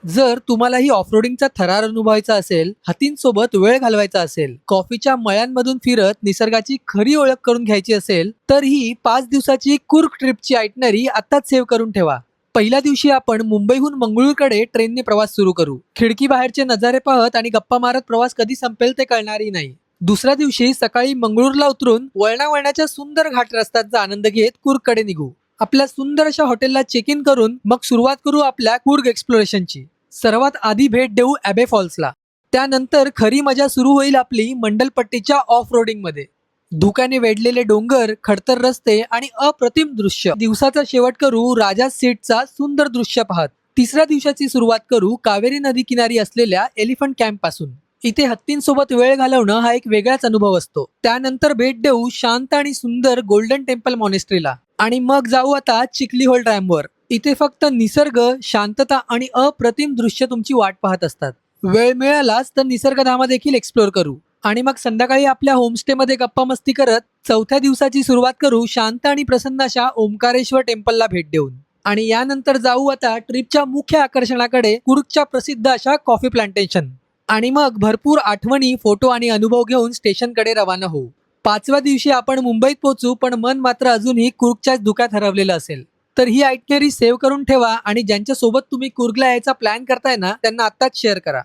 जर तुम्हालाही ऑफरोडिंगचा थरार अनुभवायचा असेल, हातींसोबत वेळ घालवायचा असेल, कॉफीच्या मळ्यांमधून फिरत निसर्गाची खरी ओळख करून घ्यायची असेल, तर ही 5 दिवसाची कुर्ग ट्रिपची आयटनरी आत्ताच सेव्ह करून ठेवा. पहिल्या दिवशी आपण मुंबईहून मंगळूरकडे ट्रेनने प्रवास सुरू करू. खिडकी बाहेरचे नजारे पाहत आणि गप्पा मारत प्रवास कधी संपेल ते कळणारही नाही. दुसऱ्या दिवशी सकाळी मंगळूरला उतरून वळणावळणाच्या सुंदर घाट रस्त्यांचा आनंद घेत कुर्गकडे निघू. आपल्या सुंदर अशा हॉटेलला चेक इन करून मग सुरुवात करू आपल्या कुर्ग एक्सप्लोरेशनची. सर्वात आधी भेट देऊ ॲबे फॉल्सला. त्यानंतर खरी मजा सुरू होईल आपली मंडलपट्टीच्या ऑफ रोडिंगमध्ये. धुक्याने वेढलेले डोंगर, खडतर रस्ते आणि अप्रतिम दृश्य. दिवसाचा शेवट करू राजा सीटचा सुंदर दृश्य पाहत. तिसऱ्या दिवसाची सुरुवात करू कावेरी नदी किनारी असलेल्या एलिफंट कॅम्प पासून. इथे हत्तींसोबत वेळ घालवणं हा एक वेगळाच अनुभव असतो. त्यानंतर भेट देऊ शांत आणि सुंदर गोल्डन टेम्पल मॉनेस्ट्रीला. आणि मग जाऊ आता चिखली होल डॅमवर. इथे फक्त निसर्ग, शांतता आणि अप्रतिम दृश्य तुमची वाट पाहत असतात. वेळ मिळालाच तर निसर्गधाम देखील एक्सप्लोर करू. आणि मग संध्याकाळी आपल्या होमस्टेमध्ये गप्पा मस्ती करत चौथ्या दिवसाची सुरुवात करू शांत आणि प्रसन्न अशा ओंकारेश्वर टेम्पलला भेट देऊन. आणि यानंतर जाऊ आता ट्रिपच्या मुख्य आकर्षणाकडे, कुर्गच्या प्रसिद्ध अशा कॉफी प्लांटेशन. आणि मग भरपूर आठवणी, फोटो आणि अनुभव घेऊन स्टेशनकडे रवाना होऊ. 5व्या दिवशी आपण मुंबईत पोहोचू, पण मन मात्र अजूनही कुर्गच्याच धुक्यात हरवलेलं असेल. तर ही आयटनरी सेव्ह करून ठेवा आणि ज्यांच्या सोबत तुम्ही कुर्गला यायचा प्लॅन करताय ना, त्यांना आत्ताच शेअर करा.